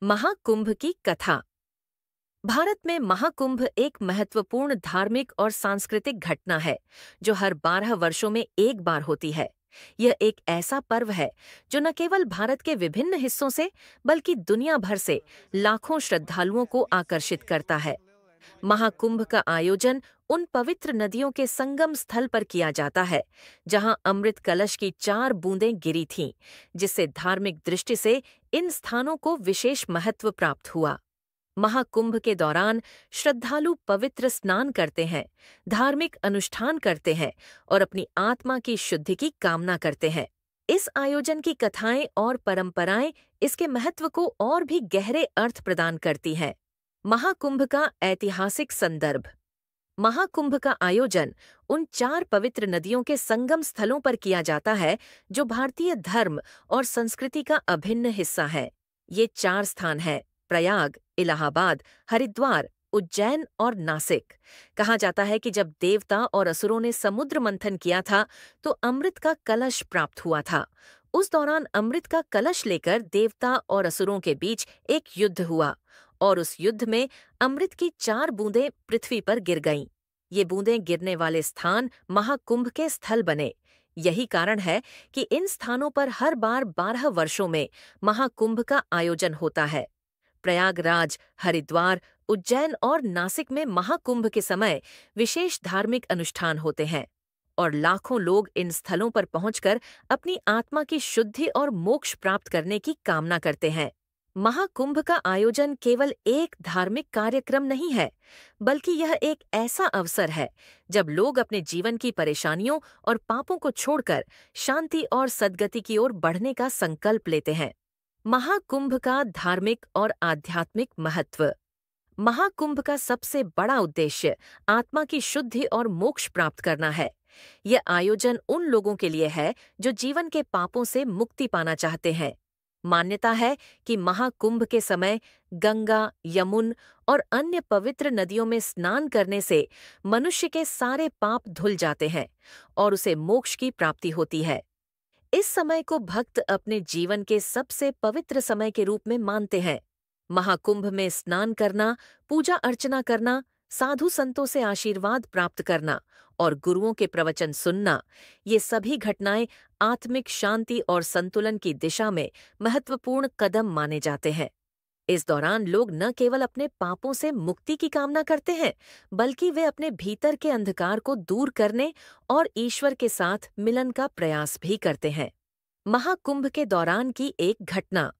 महाकुंभ की कथा। भारत में महाकुंभ एक महत्वपूर्ण धार्मिक और सांस्कृतिक घटना है जो हर 12 वर्षों में एक बार होती है। यह एक ऐसा पर्व है जो न केवल भारत के विभिन्न हिस्सों से बल्कि दुनिया भर से लाखों श्रद्धालुओं को आकर्षित करता है। महाकुंभ का आयोजन उन पवित्र नदियों के संगम स्थल पर किया जाता है जहां अमृत कलश की 4 बूंदें गिरी थीं, जिससे धार्मिक दृष्टि से इन स्थानों को विशेष महत्व प्राप्त हुआ। महाकुंभ के दौरान श्रद्धालु पवित्र स्नान करते हैं, धार्मिक अनुष्ठान करते हैं और अपनी आत्मा की शुद्धि की कामना करते हैं। इस आयोजन की कथाएं और परंपराएं इसके महत्व को और भी गहरे अर्थ प्रदान करती हैं। महाकुंभ का ऐतिहासिक संदर्भ। महाकुंभ का आयोजन उन 4 पवित्र नदियों के संगम स्थलों पर किया जाता है जो भारतीय धर्म और संस्कृति का अभिन्न हिस्सा है। ये 4 स्थान हैं: प्रयाग, इलाहाबाद, हरिद्वार, उज्जैन और नासिक। कहा जाता है कि जब देवता और असुरों ने समुद्र मंथन किया था तो अमृत का कलश प्राप्त हुआ था। उस दौरान अमृत का कलश लेकर देवता और असुरों के बीच एक युद्ध हुआ और उस युद्ध में अमृत की 4 बूंदें पृथ्वी पर गिर गईं। ये बूंदें गिरने वाले स्थान महाकुंभ के स्थल बने। यही कारण है कि इन स्थानों पर हर बार 12 वर्षों में महाकुंभ का आयोजन होता है। प्रयागराज, हरिद्वार, उज्जैन और नासिक में महाकुंभ के समय विशेष धार्मिक अनुष्ठान होते हैं और लाखों लोग इन स्थलों पर पहुंचकर अपनी आत्मा की शुद्धि और मोक्ष प्राप्त करने की कामना करते हैं। महाकुंभ का आयोजन केवल एक धार्मिक कार्यक्रम नहीं है, बल्कि यह एक ऐसा अवसर है जब लोग अपने जीवन की परेशानियों और पापों को छोड़कर शांति और सद्गति की ओर बढ़ने का संकल्प लेते हैं। महाकुंभ का धार्मिक और आध्यात्मिक महत्व। महाकुंभ का सबसे बड़ा उद्देश्य आत्मा की शुद्धि और मोक्ष प्राप्त करना है। यह आयोजन उन लोगों के लिए है जो जीवन के पापों से मुक्ति पाना चाहते हैं। मान्यता है कि महाकुंभ के समय गंगा, यमुन और अन्य पवित्र नदियों में स्नान करने से मनुष्य के सारे पाप धुल जाते हैं और उसे मोक्ष की प्राप्ति होती है। इस समय को भक्त अपने जीवन के सबसे पवित्र समय के रूप में मानते हैं। महाकुंभ में स्नान करना, पूजा अर्चना करना, साधु संतों से आशीर्वाद प्राप्त करना और गुरुओं के प्रवचन सुनना, ये सभी घटनाएं आत्मिक शांति और संतुलन की दिशा में महत्वपूर्ण कदम माने जाते हैं। इस दौरान लोग न केवल अपने पापों से मुक्ति की कामना करते हैं, बल्कि वे अपने भीतर के अंधकार को दूर करने और ईश्वर के साथ मिलन का प्रयास भी करते हैं। महाकुंभ के दौरान की एक घटना।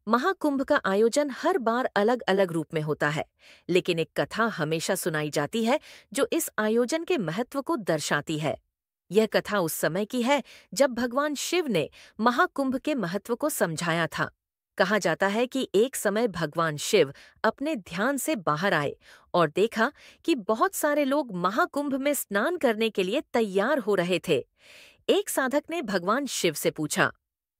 महाकुंभ का आयोजन हर बार अलग अलग रूप में होता है, लेकिन एक कथा हमेशा सुनाई जाती है जो इस आयोजन के महत्व को दर्शाती है। यह कथा उस समय की है जब भगवान शिव ने महाकुंभ के महत्व को समझाया था। कहा जाता है कि एक समय भगवान शिव अपने ध्यान से बाहर आए और देखा कि बहुत सारे लोग महाकुंभ में स्नान करने के लिए तैयार हो रहे थे। एक साधक ने भगवान शिव से पूछा,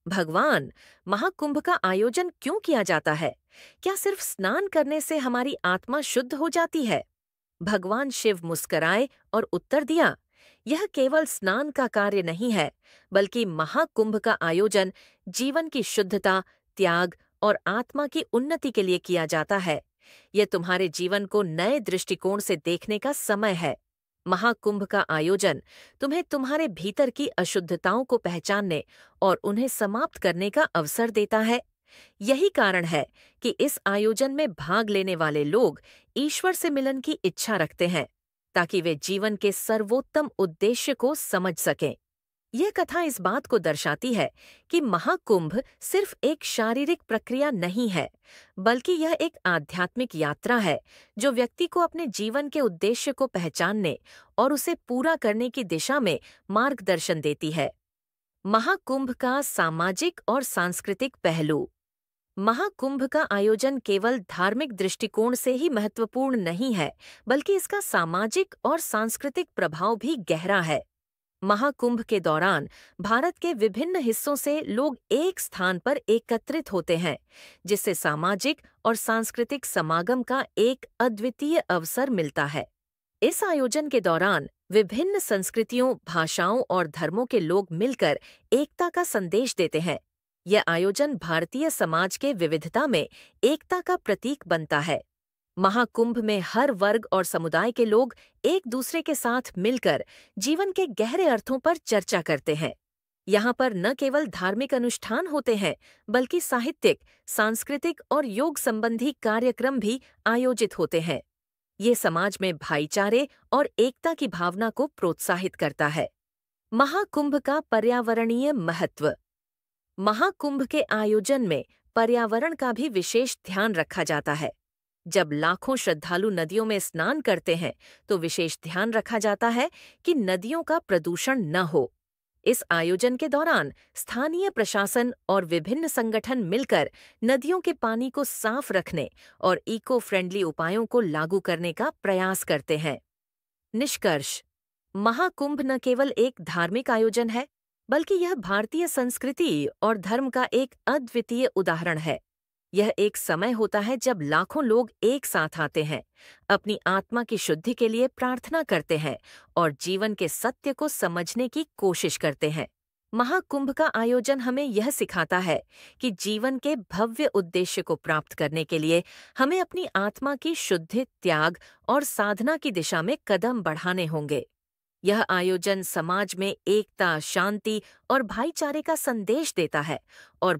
भगवान, महाकुंभ का आयोजन क्यों किया जाता है? क्या सिर्फ स्नान करने से हमारी आत्मा शुद्ध हो जाती है? भगवान शिव मुस्कराए और उत्तर दिया, यह केवल स्नान का कार्य नहीं है, बल्कि महाकुंभ का आयोजन जीवन की शुद्धता, त्याग और आत्मा की उन्नति के लिए किया जाता है। यह तुम्हारे जीवन को नए दृष्टिकोण से देखने का समय है। महाकुंभ का आयोजन तुम्हें तुम्हारे भीतर की अशुद्धताओं को पहचानने और उन्हें समाप्त करने का अवसर देता है। यही कारण है कि इस आयोजन में भाग लेने वाले लोग ईश्वर से मिलन की इच्छा रखते हैं, ताकि वे जीवन के सर्वोत्तम उद्देश्य को समझ सकें। यह कथा इस बात को दर्शाती है कि महाकुंभ सिर्फ एक शारीरिक प्रक्रिया नहीं है, बल्कि यह एक आध्यात्मिक यात्रा है जो व्यक्ति को अपने जीवन के उद्देश्य को पहचानने और उसे पूरा करने की दिशा में मार्गदर्शन देती है। महाकुंभ का सामाजिक और सांस्कृतिक पहलू। महाकुंभ का आयोजन केवल धार्मिक दृष्टिकोण से ही महत्वपूर्ण नहीं है, बल्कि इसका सामाजिक और सांस्कृतिक प्रभाव भी गहरा है। महाकुंभ के दौरान भारत के विभिन्न हिस्सों से लोग एक स्थान पर एकत्रित होते हैं, जिससे सामाजिक और सांस्कृतिक समागम का एक अद्वितीय अवसर मिलता है। इस आयोजन के दौरान विभिन्न संस्कृतियों, भाषाओं और धर्मों के लोग मिलकर एकता का संदेश देते हैं। यह आयोजन भारतीय समाज के विविधता में एकता का प्रतीक बनता है। महाकुंभ में हर वर्ग और समुदाय के लोग एक दूसरे के साथ मिलकर जीवन के गहरे अर्थों पर चर्चा करते हैं। यहाँ पर न केवल धार्मिक अनुष्ठान होते हैं, बल्कि साहित्यिक, सांस्कृतिक और योग संबंधी कार्यक्रम भी आयोजित होते हैं। ये समाज में भाईचारे और एकता की भावना को प्रोत्साहित करता है। महाकुंभ का पर्यावरणीय महत्व। महाकुंभ के आयोजन में पर्यावरण का भी विशेष ध्यान रखा जाता है। जब लाखों श्रद्धालु नदियों में स्नान करते हैं, तो विशेष ध्यान रखा जाता है कि नदियों का प्रदूषण न हो। इस आयोजन के दौरान स्थानीय प्रशासन और विभिन्न संगठन मिलकर नदियों के पानी को साफ रखने और इको फ्रेंडली उपायों को लागू करने का प्रयास करते हैं। निष्कर्ष: महाकुंभ न केवल एक धार्मिक आयोजन है, बल्कि यह भारतीय संस्कृति और धर्म का एक अद्वितीय उदाहरण है। यह एक समय होता है जब लाखों लोग एक साथ आते हैं, अपनी आत्मा की शुद्धि के लिए प्रार्थना करते हैं और जीवन के सत्य को समझने की कोशिश करते हैं। महाकुंभ का आयोजन हमें यह सिखाता है कि जीवन के भव्य उद्देश्य को प्राप्त करने के लिए हमें अपनी आत्मा की शुद्धि, त्याग और साधना की दिशा में कदम बढ़ाने होंगे। यह आयोजन समाज में एकता, शांति और भाईचारे का संदेश देता है और